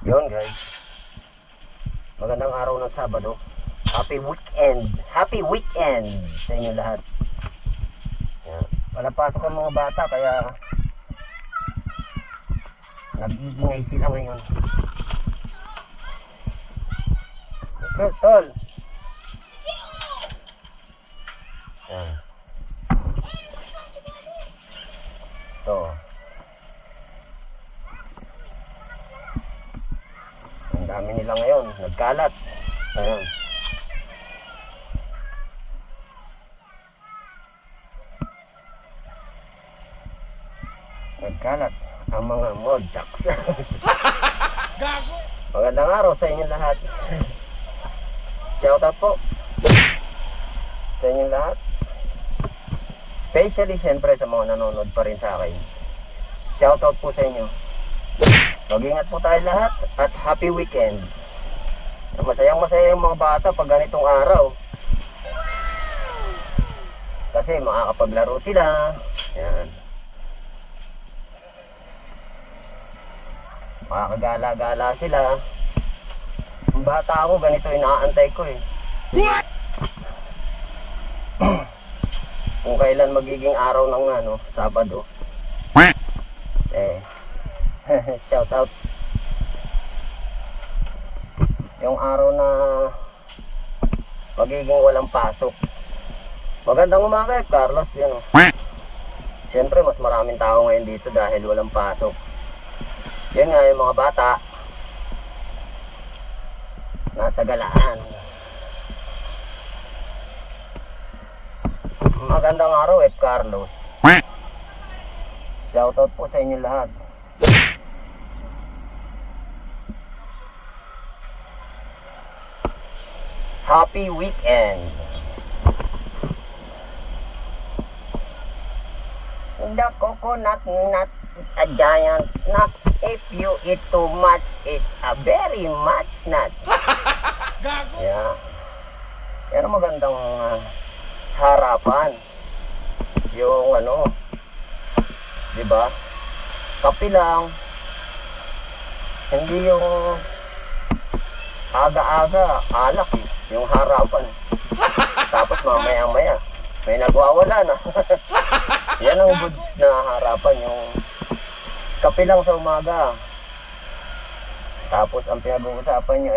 Yun guys, magandang araw ng Sabado. Happy weekend! Happy weekend sa inyo lahat. Yan. Wala pasok ang mga bata kaya nag-iingay sila ngayon. Okay, tol. Yan. Ito. Ang dami nila ngayon, nagkalat. Ayan. Nagkalat ang mga modjacks. Gago! Magandang araw sa inyo lahat. Shoutout po sa inyo lahat. Especially siyempre sa mga nanonood pa rin sa akin. Shoutout po sa inyo. Mag-ingat po tayo lahat at happy weekend. Masayang masaya yung mga bata pag ganitong araw. Kasi makakapaglaro sila. Yan. Makakagala-gala sila. Ang bata ako, ganito inaantay ko eh. Kung kailan magiging araw ng Sabado. Shout out. Yung araw na magiging walang pasok. Magandang umaga, Carlos, yun o. Siyempre, mas maraming tao ngayon dito dahil walang pasok. Yan nga, yung mga bata nasa galaan. Magandang araw, Carlos. Shoutout po sa inyo lahat. Happy weekend. The coconut nut is a giant nut. If you eat too much, it's a very much nut. Gago! Yeah. Pero magandang harapan. Yung di ba? Kape lang. Hindi yung aga-aga, alak eh. Yung harapan. Tapos mamaya-maya may nagwawala na. Yan ang good na harapan. Yung kape lang sa umaga. Tapos ang pinag-uusapan nyo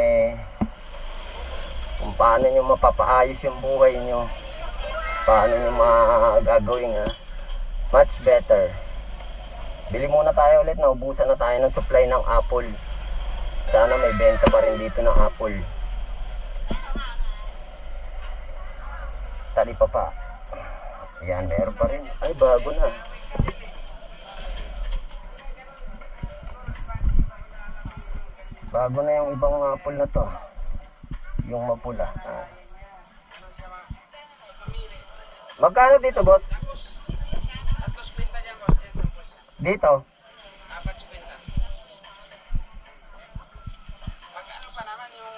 kung paano nyo mapapaayos yung buhay nyo. Paano nyo magagawin much better. Bili muna tayo ulit. Naubusan na tayo ng supply ng apple. Sana may benta pa rin dito ng apple. Talipa pa. Yan, meron pa rin. Ay, bago na. Bago na yung ibang apple na to. Yung mapula. Magkano dito, boss? Dito? Magkano pa naman yung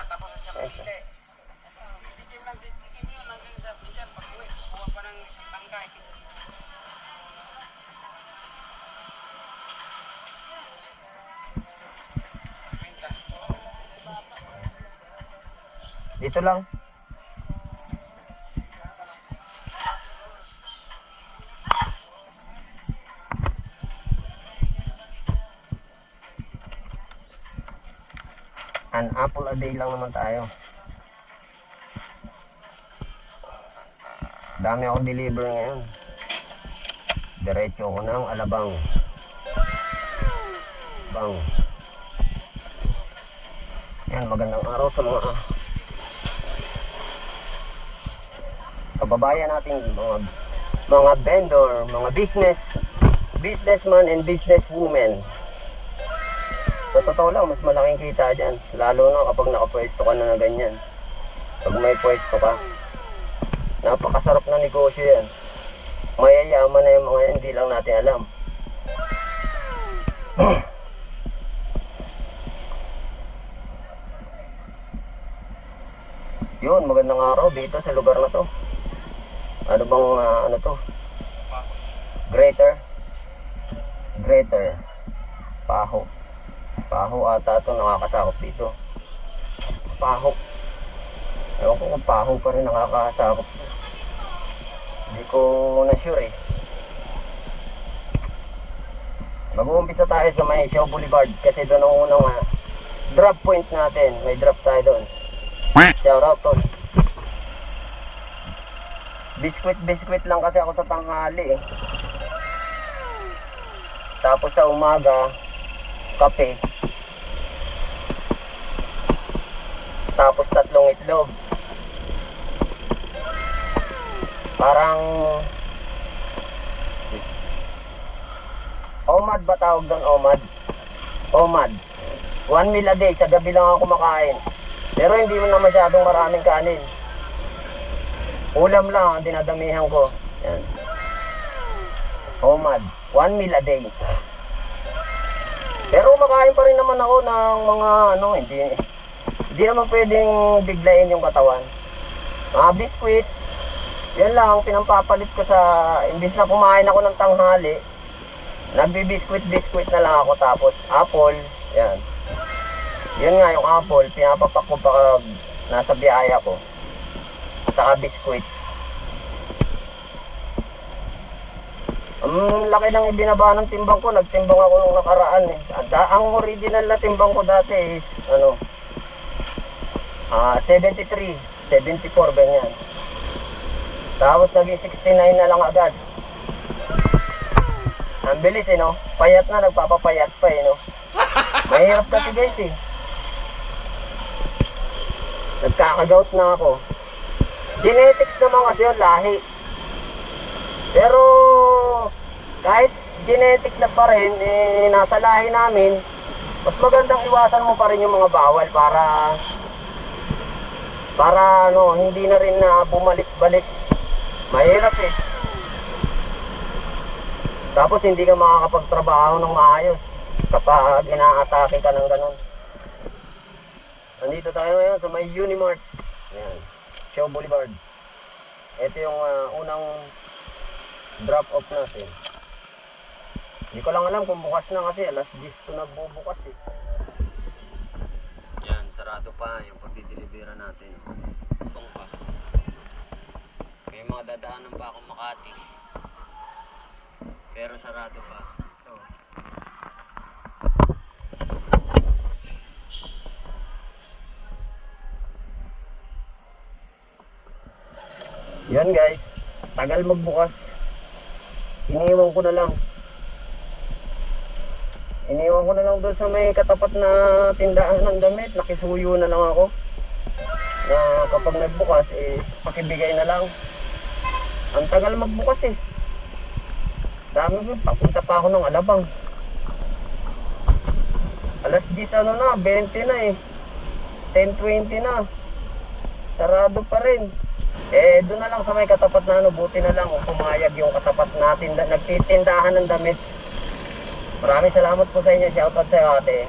tapos sa pamili? Tikim lang, tikim yun hanggang sa pinsan pag-uwi. Kuha pa ng isang tangkay. Dito lang. An apple a day lang naman tayo. Dami ako deliver ngayon. Diretso ko ng Alabang. Bang. Yan, magandang araw sa mga kababayan natin, mga vendor, mga businessman and businesswomen. Sa totoo lang, mas malaking kita dyan. Lalo na kapag nakapwesto ka na ganyan. Pag may pwesto ka, napakasarap na negosyo yan. Mayayaman na yung mga yan, hindi lang natin alam. Yun, magandang araw dito sa lugar na to. Ano bang to? Greater Paho. Paho ata ito nakakasakop dito. Paho. Ewan ko kung paho pa rin nakakasakop. Hindi ko na sure eh. Mag-uumpisa tayo sa may Shaw Boulevard kasi doon ang unang drop point natin. May drop tayo doon. Shout out tol. Biskwit lang kasi ako sa tanghali eh. Tapos sa umaga, kape. Tapos 3 itlog. Parang OMAD ba tawag doon? OMAD? OMAD. 1 meal a day. Sa gabi lang ako kumakain. Pero hindi mo na masyadong maraming kanin. Ulam lang ang dinadamihan ko. Yan. OMAD. 1 meal a day. Pero kumakain pa rin naman ako ng mga hindi naman pwedeng biglayin yung katawan. Mga biskwit. Yan lang pinampapalit ko sa imbis na kumain ako ng tanghali. Nagbi-biskwit na lang ako tapos apple, yan. Yan nga yung apple, pinapapak ko pag nasa biyaya ko. Saka biskwit. Ang laki ng ibinaba ng timbang ko, nagtimbang ako nung nakaraan eh. Ang original na timbang ko dati is 73, 74 ganyan. Tapos naging 69 na lang agad. Ang bilis eh no. Payat na, nagpapapayat pa eh no. Mahirap kasi guys eh. Nagkakagout na ako. Genetics naman kasi yung lahi. Pero kahit genetic na pa rin eh, nasa lahi namin, mas magandang iwasan mo pa rin yung mga bawal para hindi na rin na bumalik-balik. Mahirap eh. Tapos hindi ka makakapagtrabaho ng maayos kapag inaatake ka ng ganun. Nandito tayo ngayon sa may Unimart. Ayan, Shaw Boulevard. Ito yung unang drop off natin. Hindi ko lang alam kung bukas na kasi alas 10 to nagbubukas eh. Yan, sarado pa yung pagdidelibera natin. Itong pa. May mga dadaanan pa akong Makati. Pero sarado pa. Ito. Yan guys. Tagal magbukas. Iniwan ko na lang. Iniwan ko na lang doon sa may katapat na tindahan ng damit. Nakisuyo na lang ako. Na kapag nagbukas, pakibigay na lang. Ang tagal magbukas eh. Dami mo, papunta pa ako ng Alabang. Alas 10 20 na eh. 10:20 na. Sarado pa rin. Doon na lang sa may katapat na buti na lang pumayag yung katapat natin nagtitindahan ng damit. Maraming salamat po sa inyo. Shoutout sa iyo ate.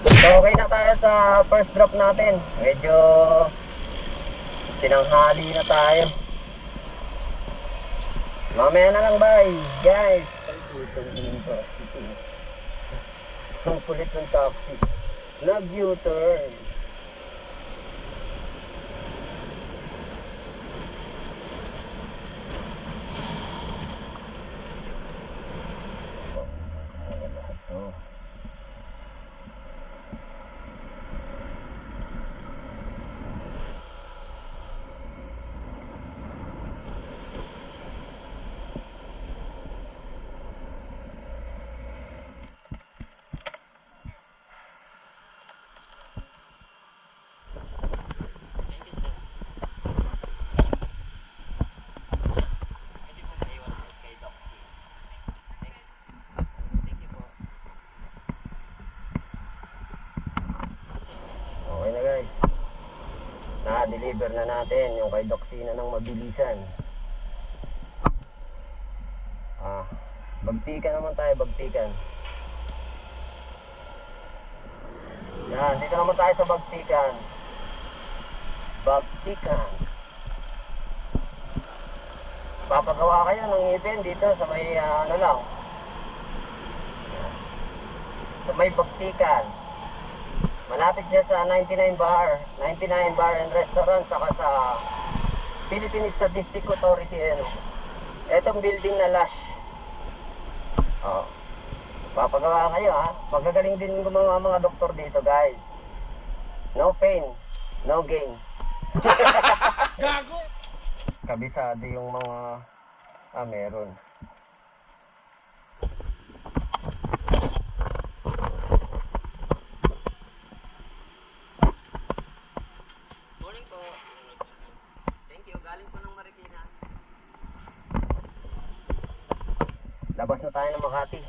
So okay na tayo sa first drop natin. Medyo tinanghali na tayo. Mamaya na lang, bye guys. Ang kulit ng taxi. Nag-U-turn. Na-deliver na natin yung kay Doxina ng mabilisan. Bagtikan naman tayo, bagtikan. Yan, dito naman tayo sa bagtikan. Bagtikan. Papagawa kayo ng ngipin dito sa may sa may bagtikan. Malapit siya sa 99 Bar. 99 Bar and Restaurant, saka sa Philippine Statistics Authority. Ano. Etong building na Lush. Oh. Papagawa kayo ha. Magagaling din gumawa mga doktor dito guys. No pain, no gain. Gago! Kabisado yung mga meron. Morning po. Thank you. Galing po ng Marikina. Labas na tayo ng Makati.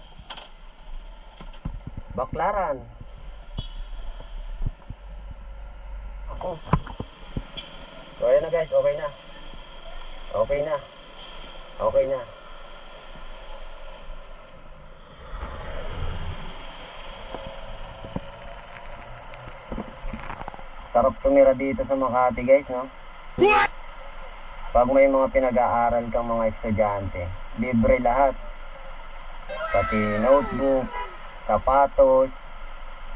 Baklaran. Ako. So ayan na guys, okay na. Okay na. Okay na. Sarap tumira dito sa Makati guys, no? What? Pag may mga pinag-aaral kang mga estudyante, libre lahat. Pati notebook, sapatos,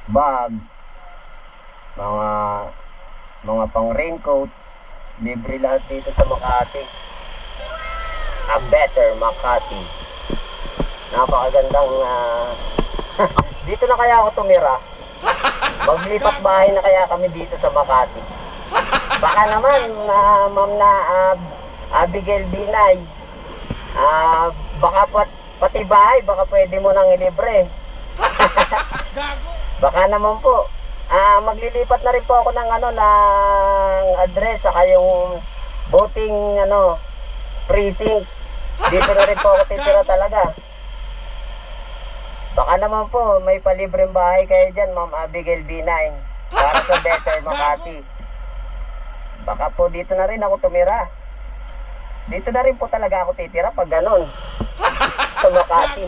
bag, mga pang raincoat, libre lahat dito sa Makati. A better Makati. Napakagandang dito na kaya ako tumira. Maglipat bahay na kaya kami dito sa Makati. Baka naman ma'am na Abigail Binay, baka pati bahay baka pwede mo nang ilibre. Baka naman po. Maglilipat na rin po ako ng ng address saka yung voting precinct. Dito na rin po ako titira talaga. Baka naman po may palibreng bahay kayo dyan, Ma'am Abigail B9, para sa Better Makati. Baka po dito na rin ako tumira. Dito na rin po talaga ako titira pag ganun sa Makati.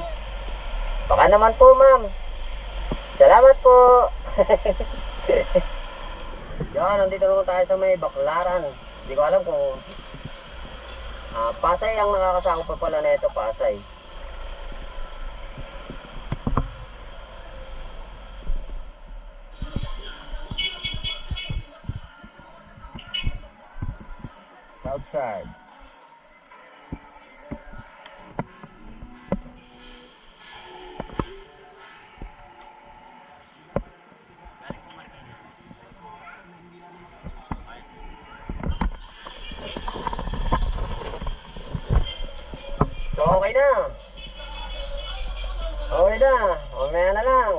Baka naman po, ma'am. Salamat po. Yan, nandito naman tayo sa may Baklaran. Hindi ko alam kung Pasay ang nakakasako pa pala na ito, Pasay. Outside. So okay na. Okay na. Mamaya na lang.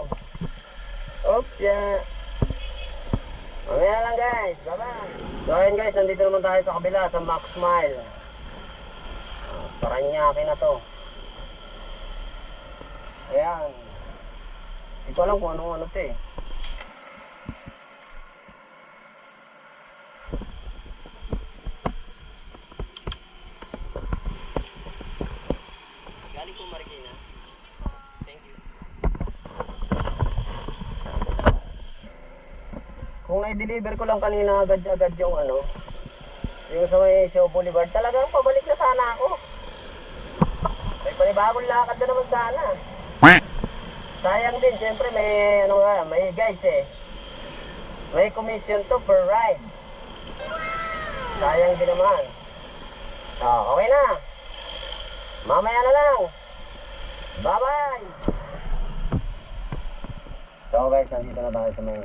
Oops, yeah. Mamaya na lang guys. Bye-bye. So ayun guys, nandito naman tayo sa kabila sa Max Smile. Paranaque na to. Ayan. Hindi ko alam kung ano to eh. Galing po Marikina. Thank you. Kung na-deliver ko lang kanina agad-agad yung yung sa may Show Boulevard, talagang pabalik na sana ako. May panibagong lakad na naman sana. Sayang din, siyempre may may guys eh. May commission to per ride. Sayang din naman. So, okay na. Mamaya na lang. Bye-bye. So guys, nandito na tayo sa may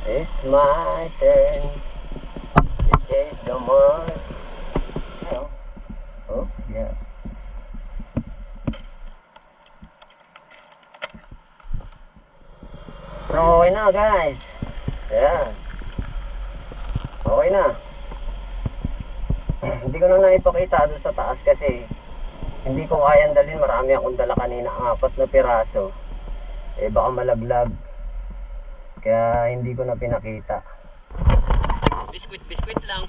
It's my turn to chase the money. Oh, yeah. So, okay na guys. Yeah. Okay na. Hindi ko na naipakita doon sa taas kasi hindi ko kayang dalhin. Marami akong dala kanina, 4 na piraso. Eh baka malaglag. Kaya hindi ko na pinakita. Biskwit lang.